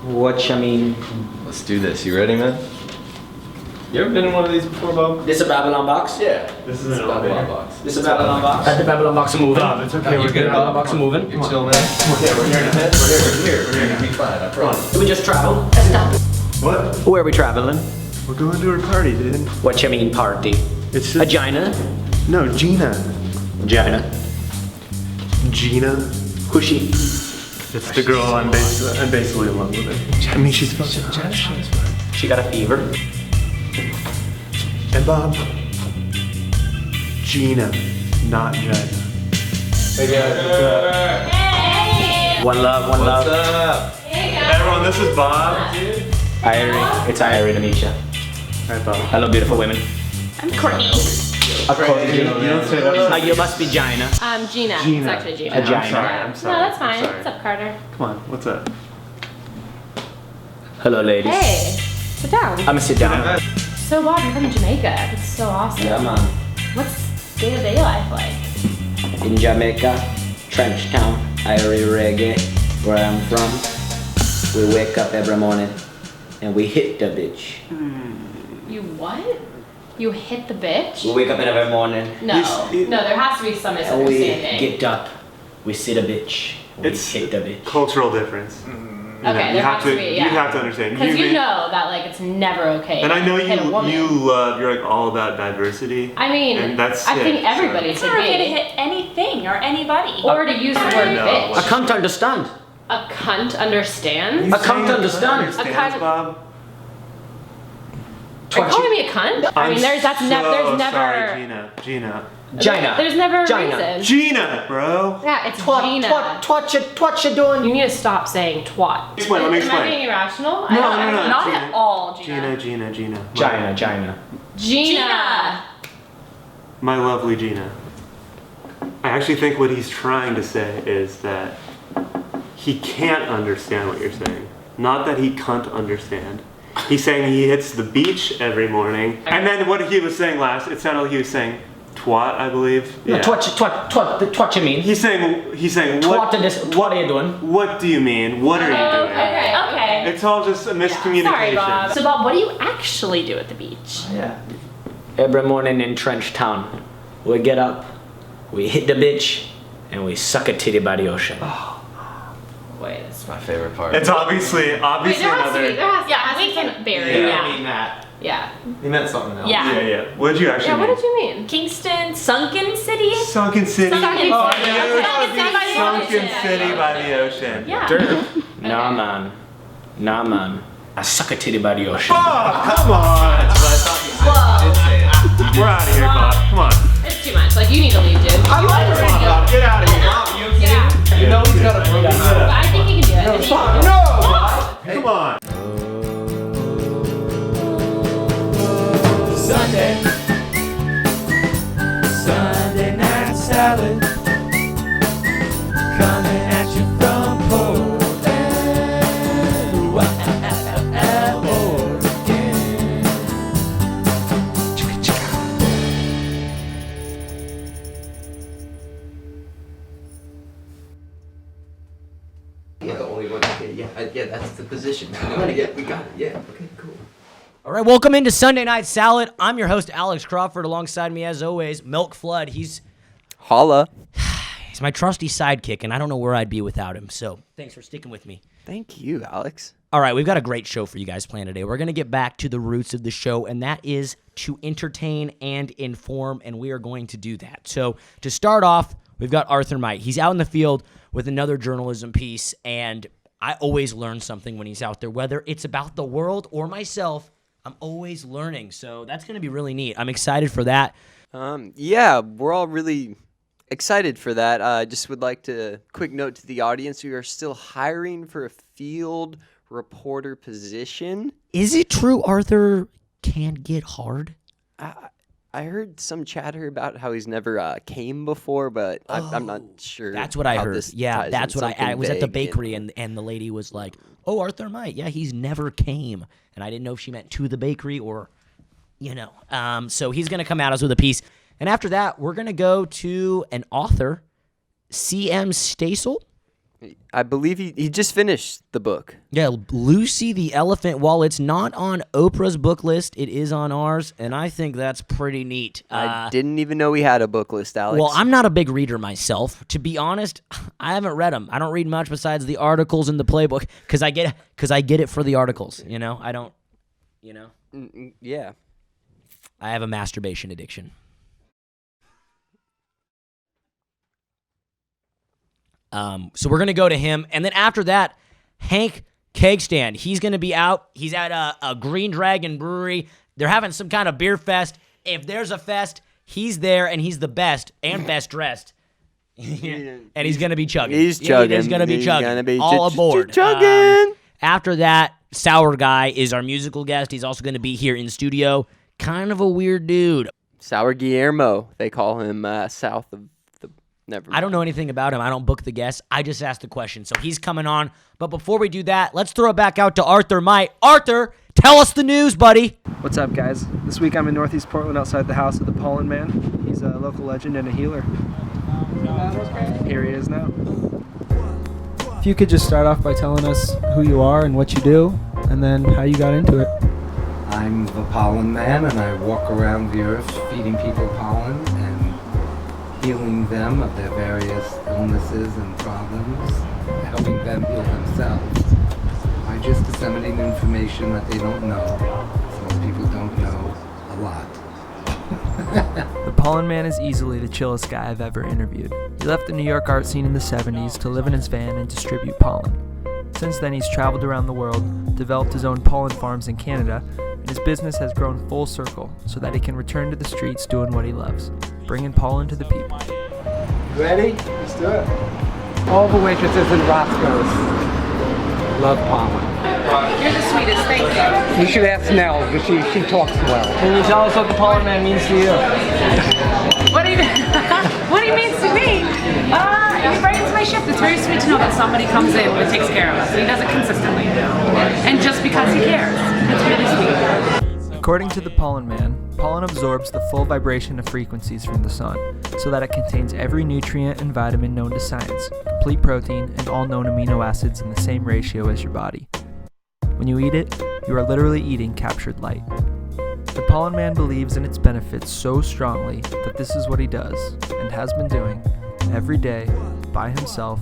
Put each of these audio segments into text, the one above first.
What you mean? Let's do this. You ready, man? You ever been in one of these before, Bob? This a Babylon box? Yeah. This is a Babylon box. This a Babylon box? Got the Babylon box moving. Bob, it's okay. We're good. Babylon box moving. You're chill, man. Okay, we're here in a minute. We're here. We're gonna be fine. I promise. Do we just travel? What? Where are we traveling? We're going to a party, dude. What you mean party? It's A just... Gina? No, Gina. Gina. Gina? Who's she? It's the girl I'm basically in love with her. I mean, she's fucking hot. She got a fever. And Bob, Gina, not Gina. Hey, guys. One love, one What's love. up? Everyone, this is Bob. Irie. It's Irie to meet you. Hi, Bob. Hello, beautiful women. I'm Courtney. You don't say that. You must be Gina. Gina. Gina. It's actually Gina. A Gina. I'm sorry. No, that's fine. I'm sorry. What's up, Carter? Come on, what's up? Hello, ladies. Hey, sit down. I'm gonna sit down. So Bob, you're from Jamaica. That's so awesome. Yeah, man. What's day-to-day life like? In Jamaica, Trench Town, Irie reggae, where I'm from. We wake up every morning and we hit the bitch. You what? You hit the bitch? We wake up every morning No, there has to be some and we misunderstanding. get up. We see the bitch. We hit the bitch. Cultural difference. Okay, there has to be, yeah. You have to understand. Because you know that like it's never okay. And I know to hit a woman. you're like all about diversity. I mean, and that's I think it, everybody It's should never okay to be. hit anything or anybody. Or to use the word No. bitch. I can't understand. A cunt understands? I can't understand. A cunt- Bob. Are you calling me a cunt? I mean, there's never. Sorry, Gina. Gina. There's never a Gina. reason. Gina, bro. Yeah, it's Twat, Gina. twat you doing? You need to stop saying twat. Explain, let me Am I explain. being irrational? No, I don't no, no. Not Gina. at all, Gina. Gina. Gina. Gina. My lovely Gina. I actually think what he's trying to say is that he can't understand what you're saying. Not that he can't understand. He's saying he hits the beach every morning. And then what he was saying last, it sounded like he was saying twat, I believe. No, Yeah. twat you mean? He's saying Twat are you doing? What do you mean? What are you doing? Okay. It's all just a miscommunication. Sorry, Bob. So Bob, what do you actually do at the beach? Yeah. Every morning in Trench Town, we get up, we hit the bitch, and we suck a titty by the ocean. Wait, That's my favorite part. It's obviously there has to be. another. There has Yeah, to we be can- some barrier. Yeah. I mean that. Yeah. He meant something else. Yeah. Yeah. What did you actually Yeah. What mean? did you mean? Kingston, Sunken City. Sunken City. Sunken Oh, City. yeah, Sunken City by the Sunken ocean. City by the ocean. Yeah. Nah, man. I suck a titty by the ocean. Oh, come on. But I thought you did say it. We're out of here, Bob. Come on. It's too much. Like you need to leave, dude. I like it, Bob. Get out of here. Get out. You know he's got a broken But I think you can do it. I think you can do it. No! Come on. Sunday night salad coming at you from Pollen, Yeah, the only one. Yeah, that's the position. We got it. Yeah, okay, cool. All right, welcome into Sunday Night Salad. I'm your host, Alex Crawford. Alongside me, as always, Milk Flood. He's Holla. my trusty sidekick, and I don't know where I'd be without him. So thanks for sticking with me. Thank you, Alex. All right, we've got a great show for you guys planned today. We're going to get back to the roots of the show, and that is to entertain and inform, and we are going to do that. So to start off, we've got Arthur Might. He's out in the field with another journalism piece, and I always learn something when he's out there, whether it's about the world or myself. I'm always learning, so that's going to be really neat. I'm excited for that. Yeah, we're all really excited for that. I just would like to quick note to the audience: we are still hiring for a field reporter position. Is it true Arthur can get hard? I heard some chatter about how he's never came before, but I'm not sure. That's what I how heard. this Yeah, ties that's in, what I something was at the vague bakery, and the lady was like, "Oh, Arthur Might. Yeah, he's never came." And I didn't know if she meant to the bakery or, So he's going to come at us with a piece. And after that, we're going to go to an author, C.M. Stasel. I believe he just finished the book. Yeah, Lucy the Elephant. While it's not on Oprah's book list, it is on ours, and I think that's pretty neat. I didn't even know we had a book list, Alex. Well, I'm not a big reader myself. To be honest, I haven't read them. I don't read much besides the articles in the playbook because I get it for the articles. You know, I don't. You know. Yeah. I have a masturbation addiction. So we're gonna go to him, and then after that, Hank Kegstand. He's gonna be out. He's at a Green Dragon Brewery. They're having some kind of beer fest. If there's a fest, he's there, and he's the best and best dressed. And he's gonna be chugging. He's chugging. He's gonna be He's chugging. gonna be All aboard. chugging. After that, Sour Guy is our musical guest. He's also gonna be here in studio. Kind of a weird dude. Sour Guillermo. They call him south of the. Never mind. I don't know anything about him. I don't book the guests. I just ask the question. So he's coming on. But before we do that, let's throw it back out to Arthur Might. Arthur, tell us the news, buddy. What's up, guys? This week I'm in Northeast Portland outside the house of the Pollen Man. He's a local legend and a healer. Here he is now. If you could just start off by telling us who you are and what you do, and then how you got into it. I'm the Pollen Man, and I walk around the earth feeding people pollen and healing them of their various illnesses and problems, helping them heal themselves. I just disseminate information that they don't know. So most people don't know a lot. The Pollen Man is easily the chillest guy I've ever interviewed. He left the New York art scene in the 70s to live in his van and distribute pollen. Since then, he's traveled around the world, developed his own pollen farms in Canada, and his business has grown full circle so that he can return to the streets doing what he loves, bringing pollen to the people. Ready? Let's do it. All the waitresses in Roscoe's love pollen. You're the sweetest, thank you. You should ask Nell, but she talks well. Can you tell us what the Pollen Man means to you? What do you what he means to me? He brightens my shift. It's very sweet to know that somebody comes in and takes care of us. He does it consistently. And just because he cares. It's really sweet. According to the Pollen Man, pollen absorbs the full vibration of frequencies from the sun, so that it contains every nutrient and vitamin known to science, complete protein, and all known amino acids in the same ratio as your body. When you eat it, you are literally eating captured light. The Pollen Man believes in its benefits so strongly that this is what he does, and has been doing, every day, by himself,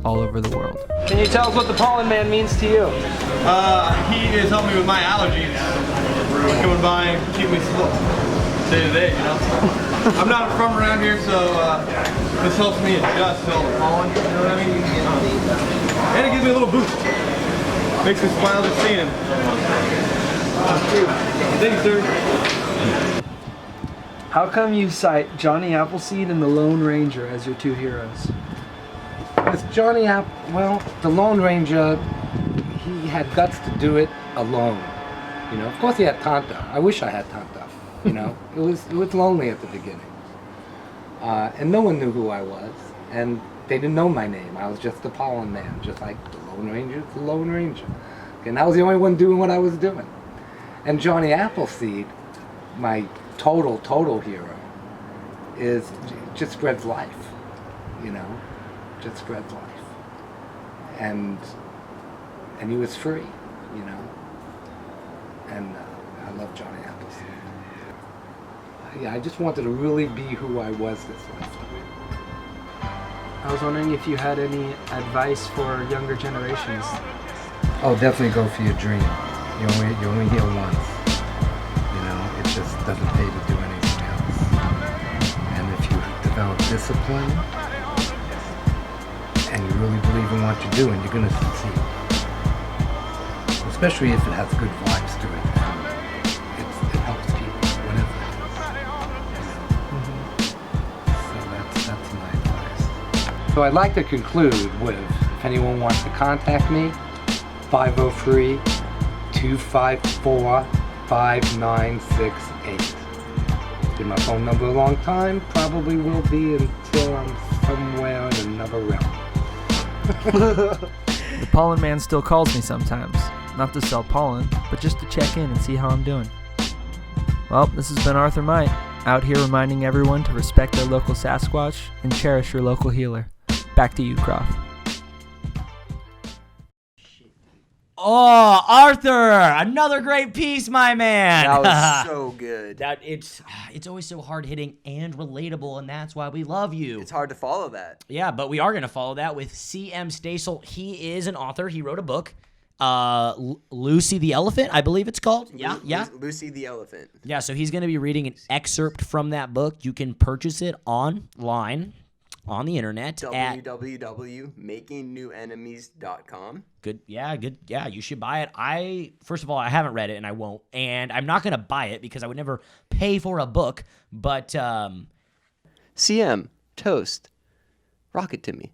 all over the world. Can you tell us what the Pollen Man means to you? He is helping me with my allergies. Coming by and keep me slow day to day, you know. I'm not from around here, so this helps me adjust to all the pollen, you know what I mean? And it gives me a little boost. Makes me smile just seeing him. Thank you, sir. How come you cite Johnny Appleseed and the Lone Ranger as your two heroes? Because well, the Lone Ranger, he had guts to do it alone. You know, of course he had Tonto. I wish I had Tonto. You know, it was lonely at the beginning, and no one knew who I was, and they didn't know my name. I was just the Pollen Man, just like the Lone Ranger. The Lone Ranger, and I was the only one doing what I was doing. And Johnny Appleseed, my total hero, just spreads life. You know, just spreads life, and he was free. You know. And I love Johnny Appleseed. Yeah, I just wanted to really be who I was this lifetime. I was wondering if you had any advice for younger generations. Oh, definitely go for your dream. You only here once. You know, it just doesn't pay to do anything else. And if you develop discipline and you really believe in what you're doing, you're gonna succeed. Especially if it has good vibes to it. It helps people, whatever it is. So that's my advice. So I'd like to conclude with, if anyone wants to contact me, 503-254-5968. Been my phone number a long time, probably will be until I'm somewhere in another realm. The Pollen Man still calls me sometimes. Not to sell pollen, but just to check in and see how I'm doing. Well, this has been Arthur Might, out here reminding everyone to respect their local Sasquatch and cherish your local healer. Back to you, Crawford. Oh, Arthur, another great piece, my man. That was so good. It's always so hard hitting and relatable, and that's why we love you. It's hard to follow that. Yeah, but we are going to follow that with C.M. Stasel. He is an author. He wrote a book, Lucy the Elephant, I believe it's called. Yeah. Lucy the Elephant. Yeah, so he's going to be reading an excerpt from that book. You can purchase it online on the internet www.makingnewenemies.com. Good. Yeah, you should buy it. First of all, I haven't read it and I won't. And I'm not going to buy it because I would never pay for a book, but CM, toast. Rock it to me.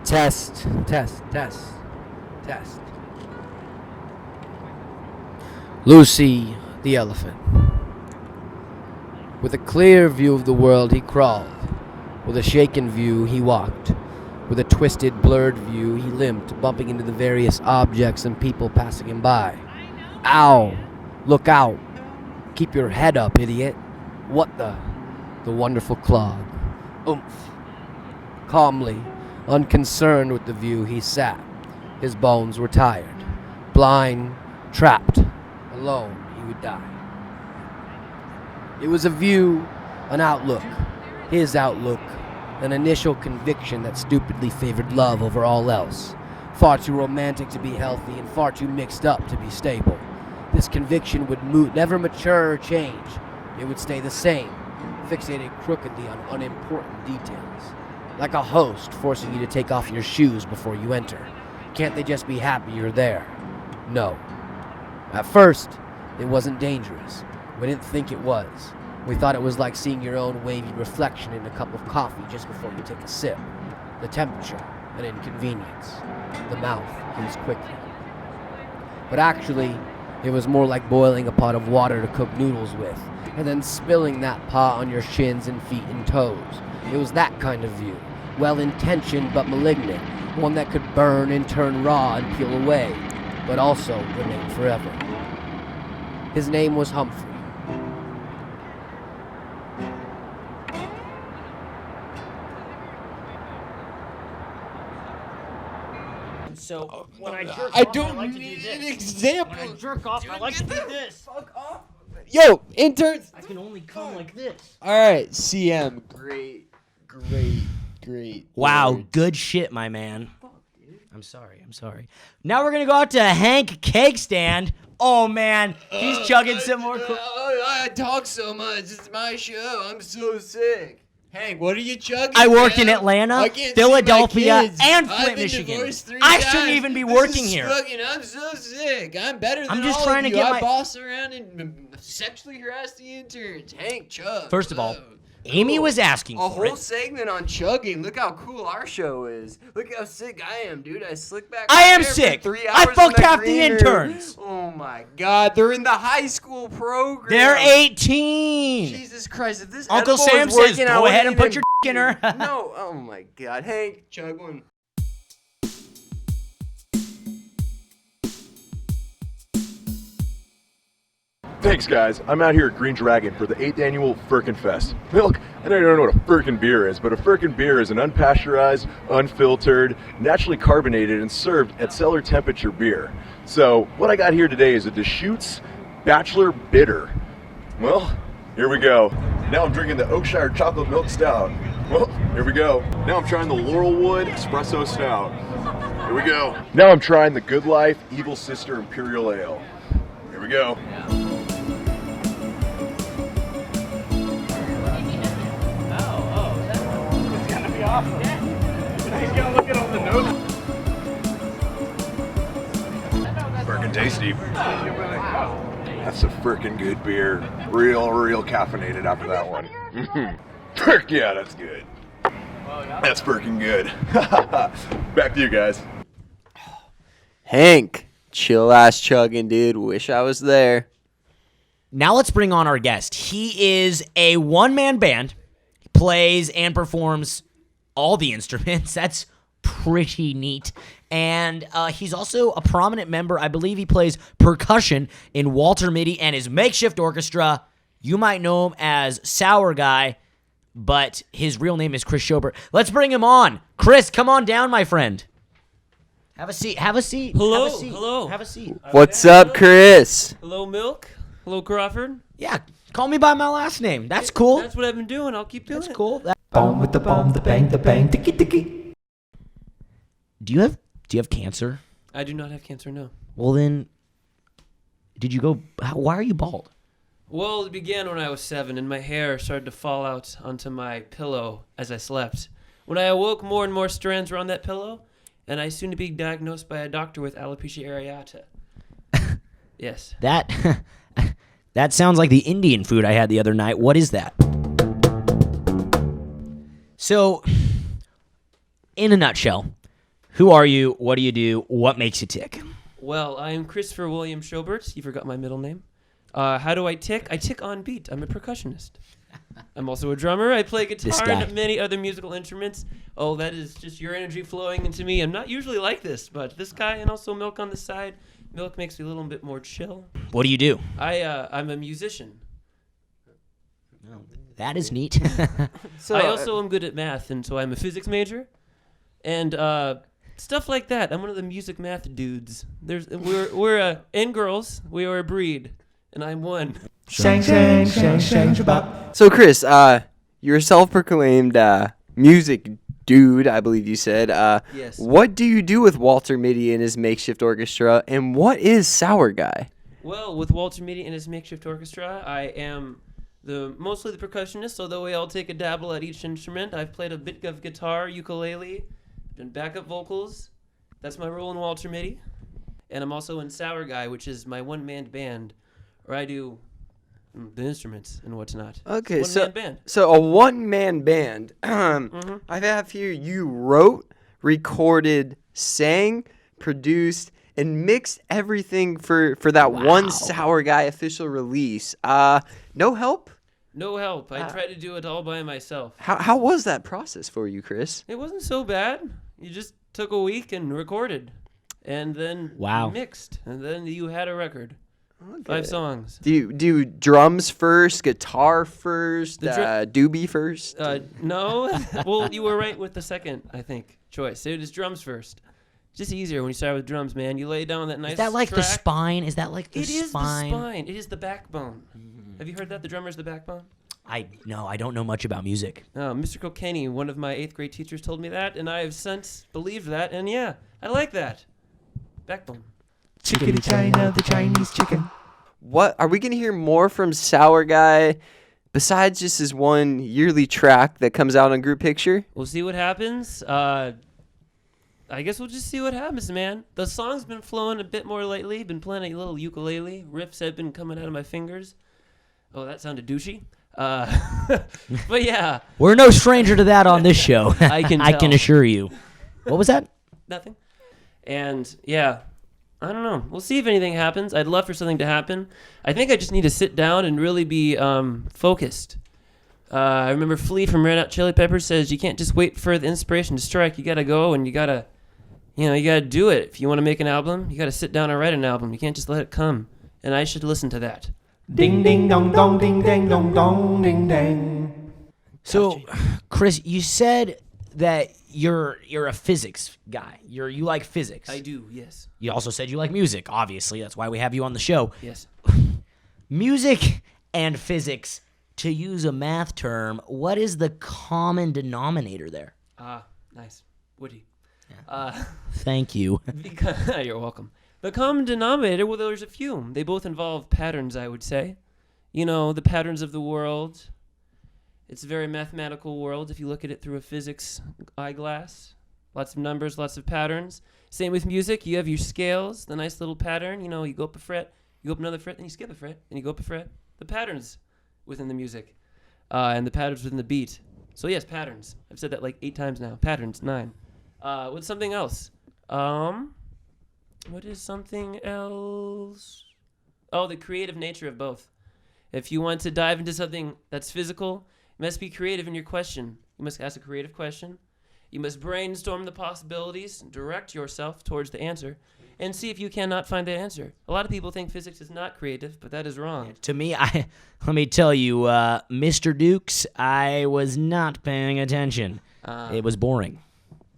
Test. Lucy the elephant. With a clear view of the world he crawled. With a shaken view he walked. With a twisted, blurred view he limped, bumping into the various objects and people passing him by. Ow! Look out! Keep your head up, idiot! What the? The wonderful clog. Oomph! Calmly, unconcerned with the view, he sat. His bones were tired. Blind, trapped, alone, he would die. It was a view, an outlook, his outlook, an initial conviction that stupidly favored love over all else. Far too romantic to be healthy and far too mixed up to be stable. This conviction would never mature or change. It would stay the same, fixated crookedly on unimportant details. Like a host forcing you to take off your shoes before you enter. Can't they just be happy you're there? No. At first, it wasn't dangerous. We didn't think it was. We thought it was like seeing your own wavy reflection in a cup of coffee just before you take a sip. The temperature, an inconvenience. The mouth heals quickly. But actually, it was more like boiling a pot of water to cook noodles with, and then spilling that pot on your shins and feet and toes. It was that kind of view. Well-intentioned but malignant. One that could burn and turn raw and peel away, but also remain forever. His name was Humphrey. So when I jerk I off, don't I like to do need this. an example. When I jerk off, I like to do this. Fuck off. Yo, interns. I can only come like this. All right, CM. Great. Wow, words. good shit, my man. I'm sorry. Now we're gonna go out to Hank Cake Stand. Oh man, he's chugging some more. I talk so much. It's my show. I'm so sick. Hank, what are you chugging? I work man? in Atlanta, I can't Philadelphia, see my kids. and I've Flint, been Michigan. divorced 3 I times. shouldn't even be This working is here. fucking- I'm so sick. I'm better than I'm just all trying of to you. get I my- boss around and sexually harass the interns. Hank, chug. First of all, Whoa. Amy Cool. was asking a for whole it. segment on chugging. Look how cool our show is. Look how sick I am, dude. I slick back. I my am hair for sick. 3 I hours fucked in half the green room. interns. Oh my god, they're in the high school program. They're 18. Jesus Christ, if this Uncle edible Sam was says, working, I go ahead wouldn't and put even- your in her. No, oh my god. Hank, chug one. Thanks, guys. I'm out here at Green Dragon for the 8th annual Firkin Fest. Look, I know you don't know what a Firkin beer is, but a Firkin beer is an unpasteurized, unfiltered, naturally carbonated, and served at cellar temperature beer. So, what I got here today is a Deschutes Bachelor Bitter. Well, here we go. Now I'm drinking the Oakshire Chocolate Milk Stout. Well, here we go. Now I'm trying the Laurelwood Espresso Stout. Here we go. Now I'm trying the Good Life Evil Sister Imperial Ale. Here we go. Awesome. He's gonna look at all the notes. Frickin' tasty. That's a frickin' good beer. Real caffeinated after that one. Frick yeah, that's good. That's frickin' good. Back to you guys. Hank, chill ass chugging, dude. Wish I was there. Now let's bring on our guest. He is a one-man band. He plays and performs all the instruments. That's pretty neat. And he's also a prominent member. I believe he plays percussion in Walter Mitty and his makeshift orchestra. You might know him as Sour Guy, but his real name is Chris Schobert. Let's bring him on. Chris, come on down, my friend. Have a seat. Have a seat. Hello. Have a seat. Hello. Have a seat. What's up, Chris? Hello, Milk. Hello, Crawford. Yeah, call me by my last name. That's cool. That's what I've been doing. I'll keep doing it. That's cool. Bomb with the bomb, the bang, ticky ticky. Do you have cancer? I do not have cancer, no. Well then, why are you bald? Well, it began when I was 7, and my hair started to fall out onto my pillow as I slept. When I awoke, more and more strands were on that pillow, and I soon to be diagnosed by a doctor with alopecia areata. Yes. That sounds like the Indian food I had the other night. What is that? So, in a nutshell, who are you? What do you do? What makes you tick? Well, I am Christopher William Schobert. You forgot my middle name. How do I tick? I tick on beat. I'm a percussionist. I'm also a drummer. I play guitar and many other musical instruments. Oh, that is just your energy flowing into me. I'm not usually like this, but this guy and also Milk on the side. Milk makes me a little bit more chill. What do you do? I'm a musician. That is neat. I also am good at math, and so I'm a physics major. And stuff like that. I'm one of the music math dudes. And girls, we are a breed, and I'm one. Shang, shang, shang, shang, shabab. So, Chris, you're a self-proclaimed music dude, I believe you said. Yes. What do you do with Walter Mitty and his makeshift orchestra, and what is Sour Guy? Well, with Walter Mitty and his makeshift orchestra, I am mostly the percussionist, although we all take a dabble at each instrument. I've played a bit of guitar, ukulele, done backup vocals. That's my role in Walter Mitty. And I'm also in Sour Guy, which is my one-man band, where I do the instruments and whatnot. Okay, one-man band. So a one-man band. I have here you wrote, recorded, sang, produced, and mixed everything for that one Sour Guy official release. No help? No help. I tried to do it all by myself. How was that process for you, Chris? It wasn't so bad. You just took a week and recorded, and then mixed, and then you had a record. Okay. 5 songs. Do you do drums first, guitar first, doobie first? No. Well, you were right with the second, I think, choice. It is drums first. It's just easier when you start with drums, man. You lay down that nice. Is that like track. the spine? Is that like the spine? It is the spine. It is the backbone. Have you heard that? The drummer's the backbone? I don't know much about music. Mr. Kilkenny, one of my 8th grade teachers, told me that, and I have since believed that, and yeah, I like that. Backbone. Chickadee China, the Chinese chicken. What are we gonna hear more from Sour Guy besides just his one yearly track that comes out on Group Picture? We'll see what happens. I guess we'll just see what happens, man. The song's been flowing a bit more lately. Been playing a little ukulele. Riffs have been coming out of my fingers. Oh, that sounded douchey. But yeah, we're no stranger to that on this show. I can assure you. What was that? Nothing. And yeah, I don't know. We'll see if anything happens. I'd love for something to happen. I think I just need to sit down and really be focused. I remember Flea from Red Hot Chili Peppers says you can't just wait for the inspiration to strike. You gotta go and you gotta do it. If you want to make an album, you gotta sit down and write an album. You can't just let it come. And I should listen to that. Ding ding dong dong ding dang dong dong ding dang. So, Chris, you said that you're a physics guy. You like physics. I do, yes. You also said you like music. Obviously, that's why we have you on the show. Yes. Music and physics. To use a math term, what is the common denominator there? Nice. Woody. Thank you. You're welcome. The common denominator, well, there's a few. They both involve patterns, I would say. You know, the patterns of the world. It's a very mathematical world if you look at it through a physics eyeglass. Lots of numbers, lots of patterns. Same with music. You have your scales, the nice little pattern. You know, you go up a fret, you go up another fret, then you skip a fret, then you go up a fret. The patterns within the music and the patterns within the beat. So, yes, patterns. I've said that like 8 times now. Patterns, 9. What's something else? What is something else? Oh, the creative nature of both. If you want to dive into something that's physical, you must be creative in your question. You must ask a creative question. You must brainstorm the possibilities, direct yourself towards the answer, and see if you cannot find that answer. A lot of people think physics is not creative, but that is wrong. To me, let me tell you, Mr. Dukes, I was not paying attention. It was boring.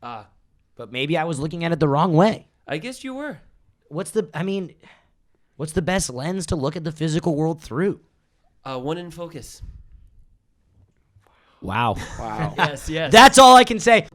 But maybe I was looking at it the wrong way. I guess you were. What's the best lens to look at the physical world through? One in focus. Wow. Yes. That's all I can say.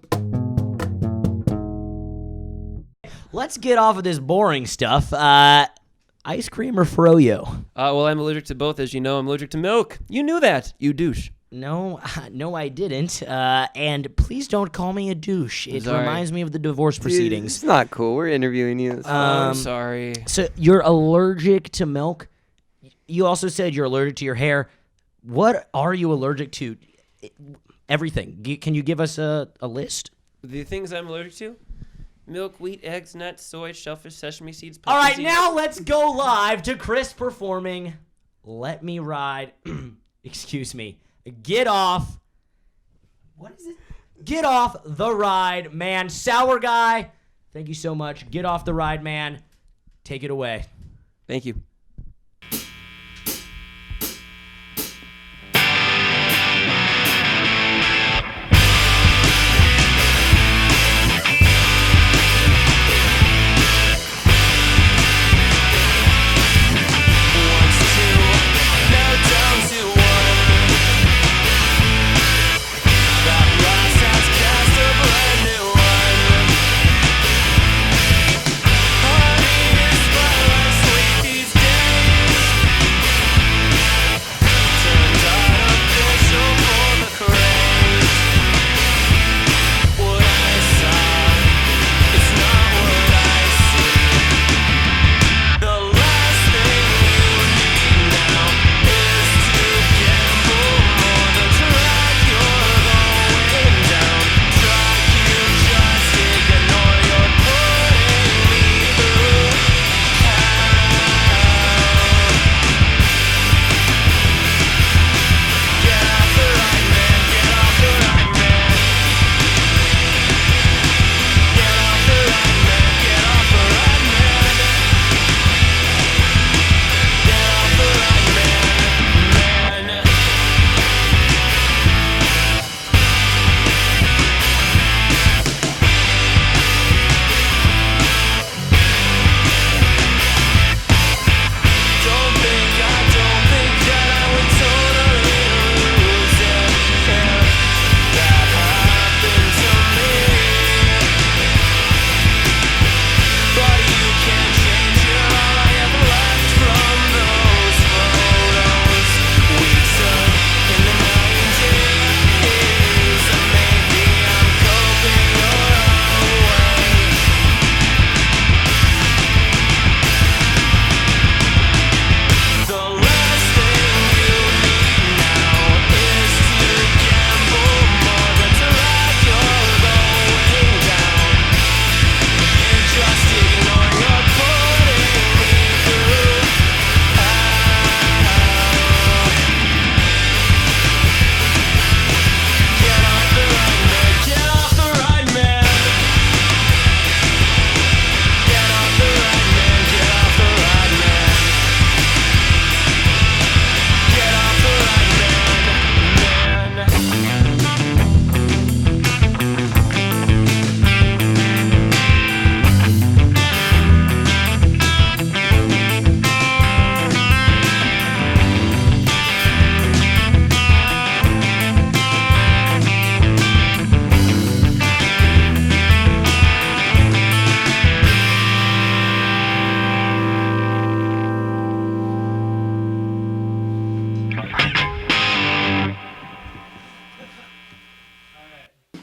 Let's get off of this boring stuff. Ice cream or froyo? Well, I'm allergic to both, as you know. I'm allergic to milk. You knew that, you douche. No, I didn't. And please don't call me a douche. It Sorry. reminds me of the divorce proceedings. It's not cool. We're interviewing you. I'm sorry. So you're allergic to milk. You also said you're allergic to your hair. What are you allergic to? Everything. Can you give us a list? The things I'm allergic to? Milk, wheat, eggs, nuts, soy, shellfish, sesame seeds, All pumpkin right, seeds. now let's go live to Chris performing Let Me Ride. Excuse me. Get off. What is it? Get off the ride, man. Sour guy. Thank you so much. Get off the ride, man. Take it away. Thank you.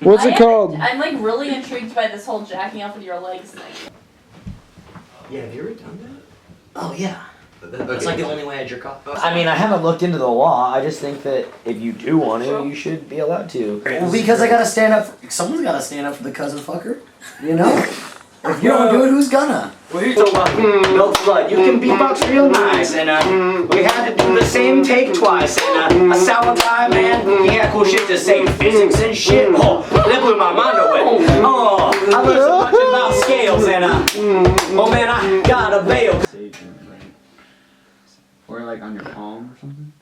What's it called? I'm like really intrigued by this whole jacking off with your legs thing. Yeah, have you ever done that? Oh, yeah. Okay. That's like the only way I jerk off. I mean, I haven't looked into the law. I just think that if you do want to, you should be allowed to. Well, because I gotta stand up. Someone's gotta stand up for the cousin fucker. You know? If you don't do it, who's gonna? So, Milk Flood, you can beatbox real nice, and we had to do the same didn't take twice. And a sour guy, man, he had cool shit to say, physics and shit. Oh, that blew my mind away. Oh, I learned so much about scales, and oh man, I got a bail. Or like on your palm or something?